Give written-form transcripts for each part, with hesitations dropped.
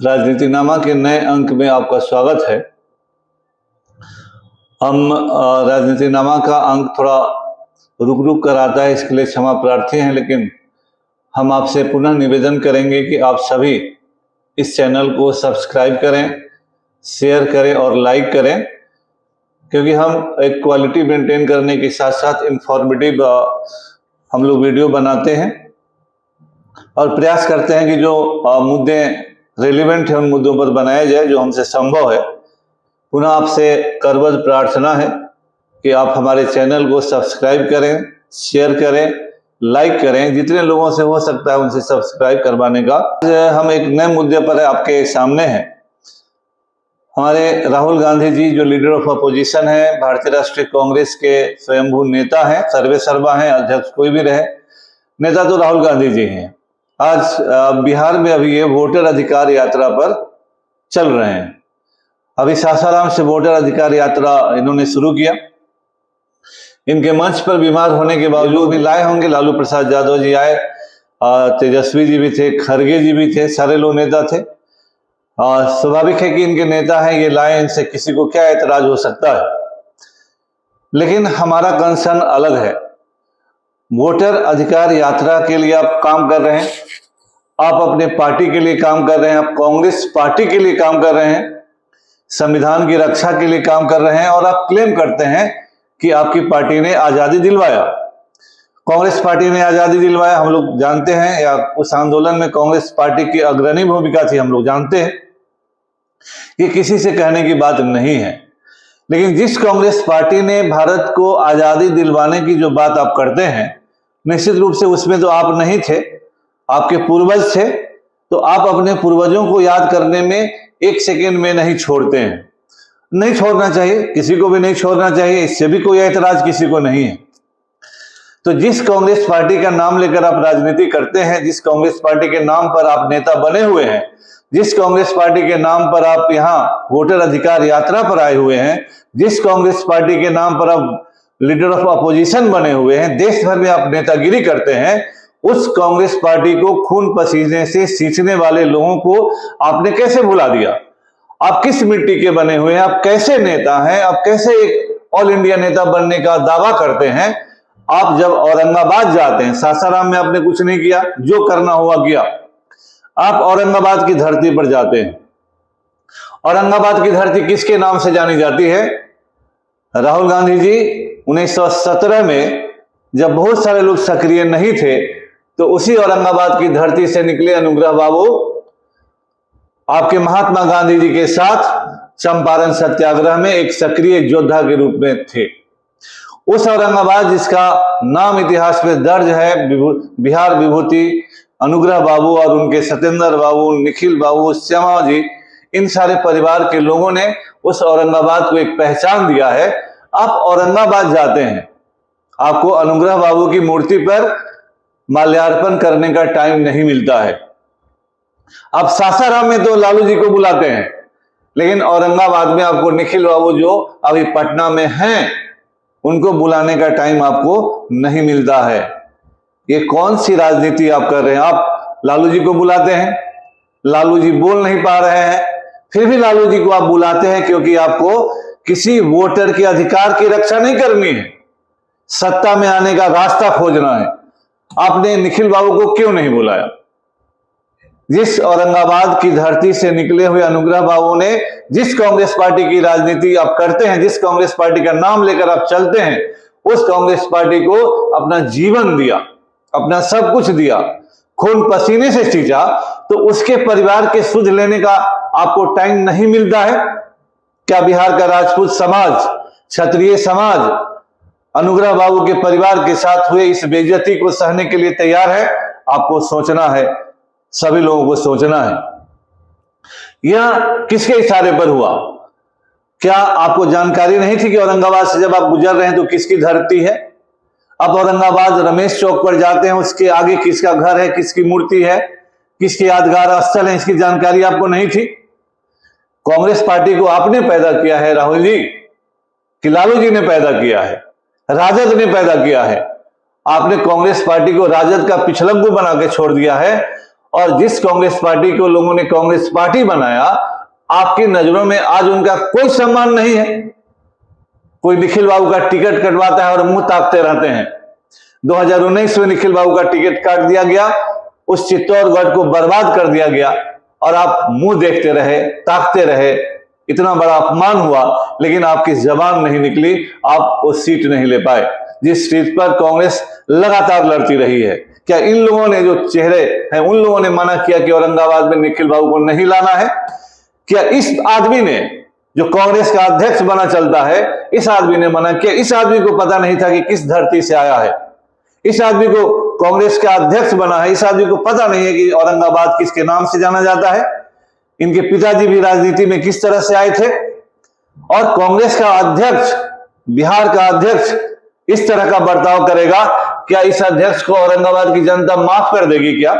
राजनीतिनामा के नए अंक में आपका स्वागत है। हम राजनीतिनामा का अंक थोड़ा रुक रुक कर आता है, इसके लिए क्षमा प्रार्थी हैं, लेकिन हम आपसे पुनः निवेदन करेंगे कि आप सभी इस चैनल को सब्सक्राइब करें, शेयर करें और लाइक करें, क्योंकि हम एक क्वालिटी मेंटेन करने के साथ साथ इंफॉर्मेटिव हम लोग वीडियो बनाते हैं और प्रयास करते हैं कि जो मुद्दे रेलिवेंट है उन मुद्दों पर बनाया जाए जो हमसे संभव है। पुनः आपसे करबद्ध प्रार्थना है कि आप हमारे चैनल को सब्सक्राइब करें, शेयर करें, लाइक करें, जितने लोगों से हो सकता है उनसे सब्सक्राइब करवाने का। आज हम एक नए मुद्दे पर आपके सामने हैं। हमारे राहुल गांधी जी जो लीडर ऑफ अपोजिशन है, भारतीय राष्ट्रीय कांग्रेस के स्वयंभू नेता हैं, सर्वे सर्वा हैं, अध्यक्ष कोई भी रहे, नेता तो राहुल गांधी जी हैं। आज बिहार में अभी ये वोटर अधिकार यात्रा पर चल रहे हैं। अभी सासाराम से वोटर अधिकार यात्रा इन्होंने शुरू किया। इनके मंच पर बीमार होने के बावजूद भी लाए होंगे। लालू प्रसाद यादव जी आए, तेजस्वी जी भी थे, खड़गे जी भी थे, सारे लोग नेता थे। स्वाभाविक है कि इनके नेता हैं, ये लाए, इनसे किसी को क्या एतराज हो सकता है। लेकिन हमारा कंसर्न अलग है। वोटर अधिकार यात्रा के लिए आप काम कर रहे हैं, आप अपने पार्टी के लिए काम कर रहे हैं, आप कांग्रेस पार्टी के लिए काम कर रहे हैं, संविधान की रक्षा के लिए काम कर रहे हैं और आप क्लेम करते हैं कि आपकी पार्टी ने आजादी दिलवाया, कांग्रेस पार्टी ने आजादी दिलवाया। हम लोग जानते हैं, या उस आंदोलन में कांग्रेस पार्टी की अग्रणी भूमिका थी, हम लोग जानते हैं। ये किसी से कहने की बात नहीं है। लेकिन जिस कांग्रेस पार्टी ने भारत को आजादी दिलवाने की जो बात आप करते हैं, निश्चित रूप से उसमें तो आप नहीं थे, आपके पूर्वज थे। तो आप अपने पूर्वजों को याद करने में एक सेकेंड में नहीं छोड़ते हैं। नहीं छोड़ना चाहिए, किसी को भी नहीं छोड़ना चाहिए, इससे भी कोई ऐतराज किसी को नहीं है। तो जिस कांग्रेस पार्टी का नाम लेकर आप राजनीति करते हैं, जिस कांग्रेस पार्टी के नाम पर आप नेता बने हुए हैं, जिस कांग्रेस पार्टी के नाम पर आप यहाँ वोटर अधिकार यात्रा पर आए हुए हैं, जिस कांग्रेस पार्टी के नाम पर आप लीडर ऑफ अपोजिशन बने हुए हैं, देश भर में आप नेतागिरी करते हैं, उस कांग्रेस पार्टी को खून पसीने से सींचने वाले लोगों को आपने कैसे भुला दिया? आप किस मिट्टी के बने हुए हैं? आप कैसे नेता हैं? आप कैसे एक ऑल इंडिया नेता बनने का दावा करते हैं? आप जब औरंगाबाद जाते हैं, सासाराम में आपने कुछ नहीं किया, जो करना हुआ किया। आप औरंगाबाद की धरती पर जाते हैं। औरंगाबाद की धरती किसके नाम से जानी जाती है? राहुल गांधी जी 1917 में जब बहुत सारे लोग सक्रिय नहीं थे, तो उसी औरंगाबाद की धरती से निकले अनुग्रह बाबू आपके महात्मा गांधी जी के साथ चंपारण सत्याग्रह में एक सक्रिय योद्धा के रूप में थे। उस औरंगाबाद जिसका नाम इतिहास में दर्ज है, बिहार विभूति अनुग्रह बाबू और उनके सत्येंद्र बाबू, निखिल बाबू, श्यामा जी, इन सारे परिवार के लोगों ने उस औरंगाबाद को एक पहचान दिया है। आप औरंगाबाद जाते हैं, आपको अनुग्रह बाबू की मूर्ति पर माल्यार्पण करने का टाइम नहीं मिलता है। आप सासाराम में तो लालू जी को बुलाते हैं, लेकिन औरंगाबाद में आपको निखिल बाबू जो अभी पटना में हैं, उनको बुलाने का टाइम आपको नहीं मिलता है। ये कौन सी राजनीति आप कर रहे हैं? आप लालू जी को बुलाते हैं, लालू जी बोल नहीं पा रहे हैं, फिर भी लालू जी को आप बुलाते हैं, क्योंकि आपको किसी वोटर के अधिकार की रक्षा नहीं करनी है, सत्ता में आने का रास्ता खोजना है। आपने निखिल बाबू को क्यों नहीं बुलाया? जिस औरंगाबाद की धरती से निकले हुए अनुग्रह बाबू ने जिस कांग्रेस पार्टी की राजनीति आप करते हैं, जिस कांग्रेस पार्टी का नाम लेकर आप चलते हैं, उस कांग्रेस पार्टी को अपना जीवन दिया, अपना सब कुछ दिया, खून पसीने से सींचा, तो उसके परिवार के सुध लेने का आपको टाइम नहीं मिलता है? क्या बिहार का राजपूत समाज, क्षत्रिय समाज अनुग्रह बाबू के परिवार के साथ हुए इस बेइज्जती को सहने के लिए तैयार है? आपको सोचना है, सभी लोगों को सोचना है। यह किसके इशारे पर हुआ? क्या आपको जानकारी नहीं थी कि औरंगाबाद से जब आप गुजर रहे हैं तो किसकी धरती है? आप औरंगाबाद रमेश चौक पर जाते हैं, उसके आगे किसका घर है, किसकी मूर्ति है, किसकी यादगार स्थल है, इसकी जानकारी आपको नहीं थी? कांग्रेस पार्टी को आपने पैदा किया है राहुल जी, कि लालू जी ने पैदा किया है, राजद ने पैदा किया है? आपने कांग्रेस पार्टी को राजद का पिछलग्गू बना के छोड़ दिया है और जिस कांग्रेस पार्टी को लोगों ने कांग्रेस पार्टी बनाया, आपकी नजरों में आज उनका कोई सम्मान नहीं है। कोई निखिल बाबू का टिकट कटवाता है और मुंह ताकते रहते हैं। 2019 में निखिल बाबू का टिकट काट दिया गया, उस चित्तौड़गढ़ को बर्बाद कर दिया गया और आप मुंह देखते रहे, ताकते रहे। इतना बड़ा अपमान हुआ, लेकिन आपकी जबान नहीं निकली, आप वो सीट नहीं ले पाए जिस सीट पर कांग्रेस लगातार लड़ती रही है। क्या इन लोगों ने जो चेहरे हैं, उन लोगों ने मना किया कि औरंगाबाद में निखिल बाबू को नहीं लाना है? क्या इस आदमी ने, जो कांग्रेस का अध्यक्ष बना चलता है, इस आदमी ने मना किया? इस आदमी को पता नहीं था कि किस धरती से आया है? इस आदमी को कांग्रेस का अध्यक्ष बना है, इस आदमी को पता नहीं है कि औरंगाबाद किसके नाम से जाना जाता है? इनके पिताजी भी राजनीति में किस तरह से आए थे? और कांग्रेस का अध्यक्ष, बिहार का अध्यक्ष इस तरह का बर्ताव करेगा? क्या इस अध्यक्ष को औरंगाबाद की जनता माफ कर देगी? क्या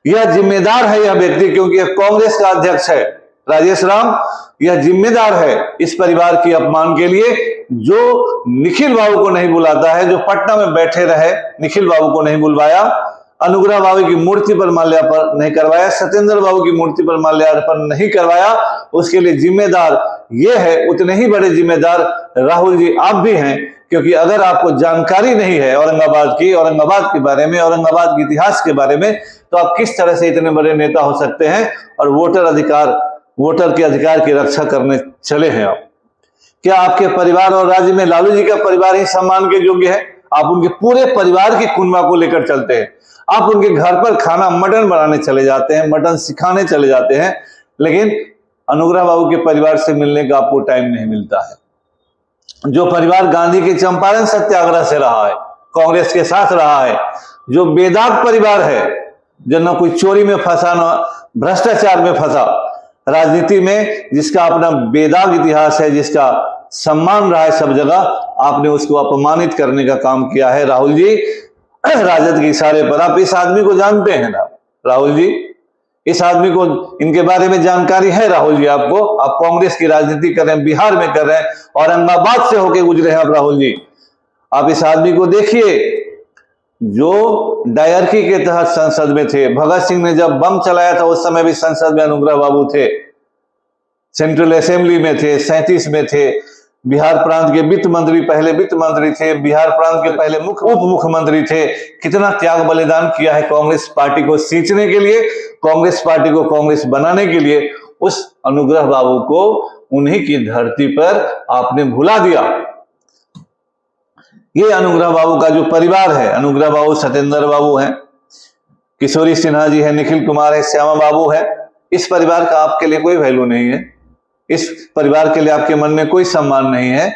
यह जिम्मेदार है यह व्यक्ति, क्योंकि यह कांग्रेस का अध्यक्ष है। राजेश राम यह जिम्मेदार है इस परिवार की अपमान के लिए, जो निखिल बाबू को नहीं बुलाता है, जो पटना में बैठे रहे, निखिल बाबू को नहीं बुलवाया, अनुग्रह बाबू की मूर्ति पर माल्यार्पण नहीं करवाया, सत्येंद्र बाबू की मूर्ति पर माल्यार्पण नहीं करवाया, उसके लिए जिम्मेदार ये है। उतने ही बड़े जिम्मेदार राहुल जी आप भी हैं, क्योंकि अगर आपको जानकारी नहीं है औरंगाबाद के बारे में, औरंगाबाद के इतिहास के बारे में, तो आप किस तरह से इतने बड़े नेता हो सकते हैं और वोटर के अधिकार की रक्षा करने चले हैं आप? क्या आपके परिवार और राज्य में लालू जी का परिवार ही सम्मान के योग्य है? आप उनके पूरे परिवार की कुनबा को लेकर चलते हैं। आप उनके घर पर खाना मटन बनाने चले जाते हैं, मटन सिखाने चले जाते हैं, लेकिन अनुग्रह बाबू के परिवार से मिलने का आपको टाइम नहीं मिलता है। जो परिवार गांधी के चंपारण सत्याग्रह से रहा है, कांग्रेस के साथ रहा है, जो बेदाग परिवार है, जो न कोई चोरी में फंसा, न भ्रष्टाचार में फंसा, राजनीति में जिसका अपना बेदाग इतिहास है, जिसका सम्मान रहा है सब जगह, आपने उसको अपमानित करने का काम किया है। राहुल जी, राजद के इशारे पर आप इस आदमी को जानते हैं ना? राहुल जी, इस आदमी को, इनके बारे में जानकारी है राहुल जी आपको? आप कांग्रेस की राजनीति कर रहे हैं, बिहार में कर रहे हैं, औरंगाबाद से होके गुजरे हैं आप राहुल जी। आप इस आदमी को देखिए, जो डायरकी के तहत संसद में थे। भगत सिंह ने जब बम चलाया था उस समय भी संसद में अनुग्रह बाबू थे, सेंट्रल असेंबली में थे, 37 में थे। बिहार प्रांत के वित्त मंत्री, पहले वित्त मंत्री थे, बिहार प्रांत के पहले उप मुख्यमंत्री थे। कितना त्याग बलिदान किया है कांग्रेस पार्टी को सींचने के लिए, कांग्रेस पार्टी को कांग्रेस बनाने के लिए। उस अनुग्रह बाबू को उन्हीं की धरती पर आपने भुला दिया। ये अनुग्रह बाबू का जो परिवार है, अनुग्रह बाबू, सत्येंद्र बाबू हैं, किशोरी सिन्हा जी है, निखिल कुमार है, श्यामा बाबू है, इस परिवार का आपके लिए कोई वैल्यू नहीं है। इस परिवार के लिए आपके मन में कोई सम्मान नहीं है।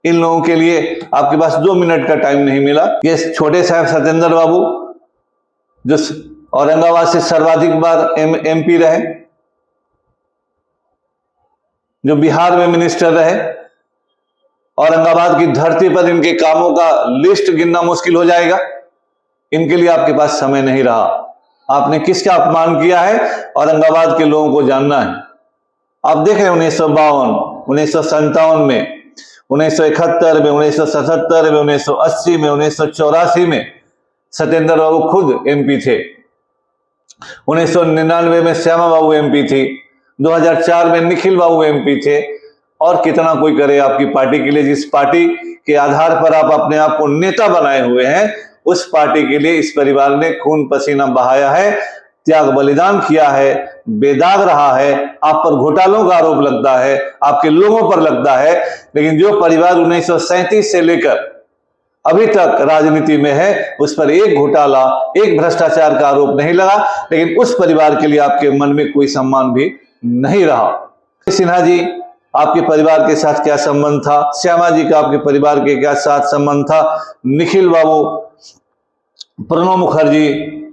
इन लोगों के लिए आपके पास 2 मिनट का टाइम नहीं मिला। ये छोटे साहब सत्येंद्र बाबू, जो औरंगाबाद से सर्वाधिक बार MP रहे, जो बिहार में मिनिस्टर रहे, औरंगाबाद की धरती पर इनके कामों का लिस्ट गिनना मुश्किल हो जाएगा। इनके लिए आपके पास समय नहीं रहा। आपने किसका अपमान किया है, औरंगाबाद के लोगों को जानना है। आप देख रहे हैं 1952, 1957 में, 1971 में, 1977 में, 1980 में, 1984 में सत्येंद्र बाबू खुद MP थे। 1999 में श्यामा बाबू MP थी। 2004 में निखिल बाबू MP थे। और कितना कोई करे आपकी पार्टी के लिए, जिस पार्टी के आधार पर आप अपने आप को नेता बनाए हुए हैं, उस पार्टी के लिए इस परिवार ने खून पसीना बहाया है, त्याग बलिदान किया है, बेदाग रहा है। आप पर घोटालों का आरोप लगता है, आपके लोगों पर लगता है, लेकिन जो परिवार 1937 से लेकर अभी तक राजनीति में है, उस पर एक घोटाला, एक भ्रष्टाचार का आरोप नहीं लगा। लेकिन उस परिवार के लिए आपके मन में कोई सम्मान भी नहीं रहा। सिन्हा जी, आपके परिवार के साथ क्या संबंध था? श्यामा जी का आपके परिवार के क्या साथ संबंध था? निखिल बाबू, प्रणब मुखर्जी,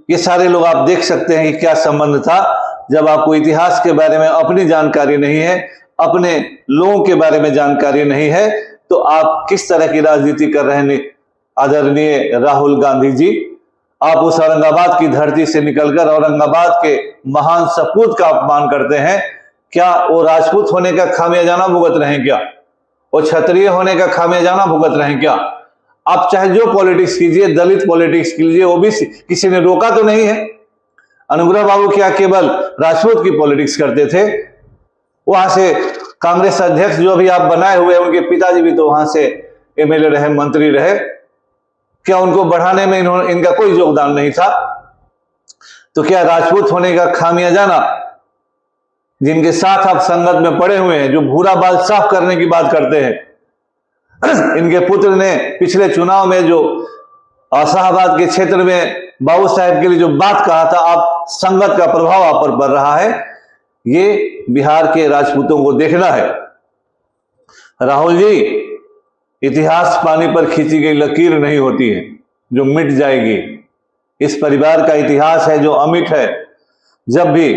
ये सारे लोग आप देख सकते हैं कि क्या संबंध था। जब आपको इतिहास के बारे में अपनी जानकारी नहीं है, अपने लोगों के बारे में जानकारी नहीं है, तो आप किस तरह की राजनीति कर रहे हैं आदरणीय राहुल गांधी जी? आप उस औरंगाबाद की धरती से निकलकर औरंगाबाद के महान सपूत का अपमान करते हैं। क्या वो राजपूत होने का खामियाजाना भुगत रहे हैं? क्या वो क्षत्रिय होने का खामियाजाना भुगत रहे हैं? क्या आप चाहे जो पॉलिटिक्स कीजिए, दलित पॉलिटिक्स कीजिए, OBC, किसी ने रोका तो नहीं है। अनुग्रह बाबू क्या केवल राजपूत की पॉलिटिक्स करते थे? वहां से कांग्रेस अध्यक्ष जो अभी आप बनाए हुए, उनके पिताजी भी तो वहां से एमएलए रहे, मंत्री रहे। क्या उनको बढ़ाने में इनका कोई योगदान नहीं था? तो क्या राजपूत होने का खामियाजाना, जिनके साथ आप संगत में पड़े हुए हैं, जो भूरा बाल साफ करने की बात करते हैं, इनके पुत्र ने पिछले चुनाव में जो शाहबाद के क्षेत्र में बाबू साहेब के लिए जो बात कहा था, आप संगत का प्रभाव आप पर पड़ रहा है। ये बिहार के राजपूतों को देखना है। राहुल जी, इतिहास पानी पर खींची गई लकीर नहीं होती है जो मिट जाएगी। इस परिवार का इतिहास है जो अमिट है। जब भी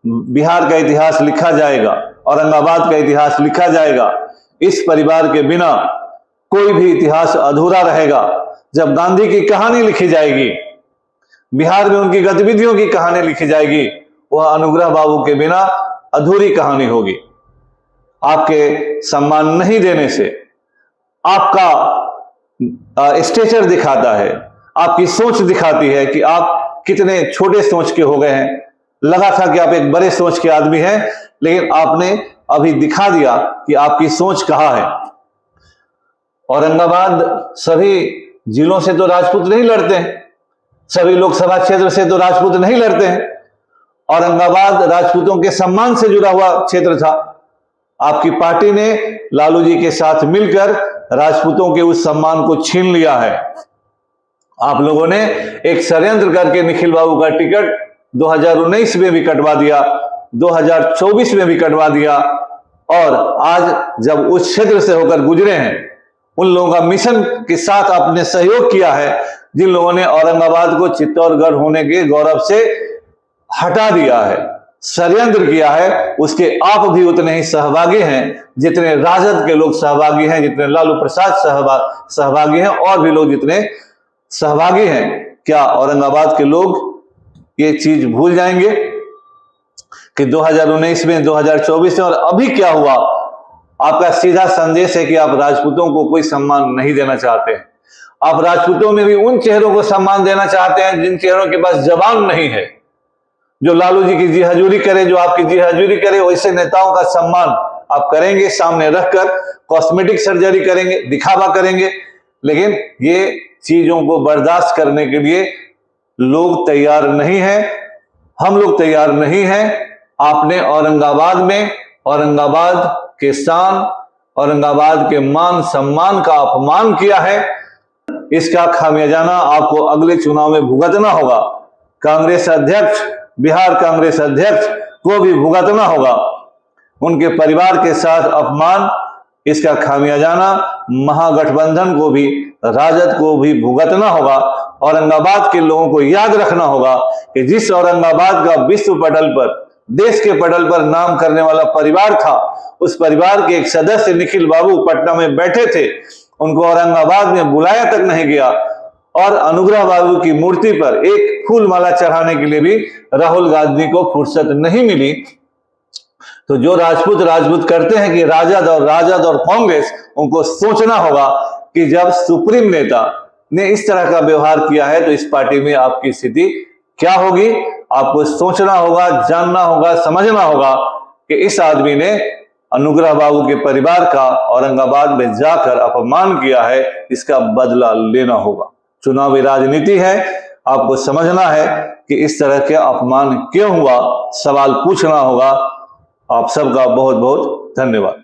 बिहार का इतिहास लिखा जाएगा, औरंगाबाद का इतिहास लिखा जाएगा, इस परिवार के बिना कोई भी इतिहास अधूरा रहेगा। जब गांधी की कहानी लिखी जाएगी, बिहार में उनकी गतिविधियों की कहानी लिखी जाएगी, वह अनुग्रह बाबू के बिना अधूरी कहानी होगी। आपके सम्मान नहीं देने से आपका स्टेचर दिखाता है, आपकी सोच दिखाती है कि आप कितने छोटे सोच के हो गए हैं। लगा था कि आप एक बड़े सोच के आदमी हैं, लेकिन आपने अभी दिखा दिया कि आपकी सोच कहाँ है। औरंगाबाद सभी जिलों से तो राजपूत नहीं लड़ते हैं, सभी लोकसभा क्षेत्र से तो राजपूत नहीं लड़ते हैं। औरंगाबाद राजपूतों के सम्मान से जुड़ा हुआ क्षेत्र था। आपकी पार्टी ने लालू जी के साथ मिलकर राजपूतों के उस सम्मान को छीन लिया है। आप लोगों ने एक षड्यंत्र करके निखिल बाबू का टिकट 2019 में भी कटवा दिया, 2024 में भी कटवा दिया, और आज जब उस क्षेत्र से होकर गुजरे हैं, उन लोगों का मिशन के साथ आपने सहयोग किया है, जिन लोगों ने औरंगाबाद को चित्तौड़गढ़ होने के गौरव से हटा दिया है, षड्यंत्र किया है, उसके आप भी उतने ही सहभागी हैं जितने राजद के लोग सहभागी हैं, जितने लालू प्रसाद सहभागी हैं, और भी लोग जितने सहभागी हैं। क्या औरंगाबाद के लोग ये चीज भूल जाएंगे कि 2019 में, 2024 में और अभी क्या हुआ? आपका सीधा संदेश है कि आप राजपूतों को कोई सम्मान नहीं देना चाहते हैं। आप राजपूतों में भी उन चेहरों को सम्मान देना चाहते हैं जिन चेहरों के पास जबान नहीं है, जो लालू जी की जी हजूरी करे, जो आपकी जी हजूरी करे। वैसे नेताओं का सम्मान आप करेंगे, सामने रखकर कॉस्मेटिक सर्जरी करेंगे, दिखावा करेंगे, लेकिन ये चीजों को बर्दाश्त करने के लिए लोग तैयार नहीं हैं, हम लोग तैयार नहीं हैं। आपने औरंगाबाद में औरंगाबाद के शान, औरंगाबाद के मान सम्मान का अपमान किया है। इसका खामियाजाना आपको अगले चुनाव में भुगतना होगा। कांग्रेस अध्यक्ष, बिहार कांग्रेस अध्यक्ष को भी भुगतना होगा। उनके परिवार के साथ अपमान, इसका खामियाजाना महागठबंधन को भी, राजद को भी भुगतना होगा। औरंगाबाद के लोगों को याद रखना होगा कि जिस औरंगाबाद का विश्व पटल पर, देश के पटल पर नाम करने वाला परिवार था, उस परिवार के एक सदस्य निखिल बाबू पटना में बैठे थे, उनको औरंगाबाद में बुलाया तक नहीं गया, और अनुग्रह बाबू की मूर्ति पर एक फूल माला चढ़ाने के लिए भी राहुल गांधी को फुर्सत नहीं मिली। तो जो राजपूत करते हैं कि राजद और कांग्रेस, उनको सोचना होगा कि जब सुप्रीम नेता ने इस तरह का व्यवहार किया है तो इस पार्टी में आपकी स्थिति क्या होगी। आपको सोचना होगा, जानना होगा, समझना होगा कि इस आदमी ने अनुग्रह बाबू के परिवार का औरंगाबाद में जाकर अपमान किया है, इसका बदला लेना होगा। चुनावी राजनीति है, आपको समझना है कि इस तरह के अपमान क्यों हुआ, सवाल पूछना होगा। आप सबका बहुत बहुत धन्यवाद।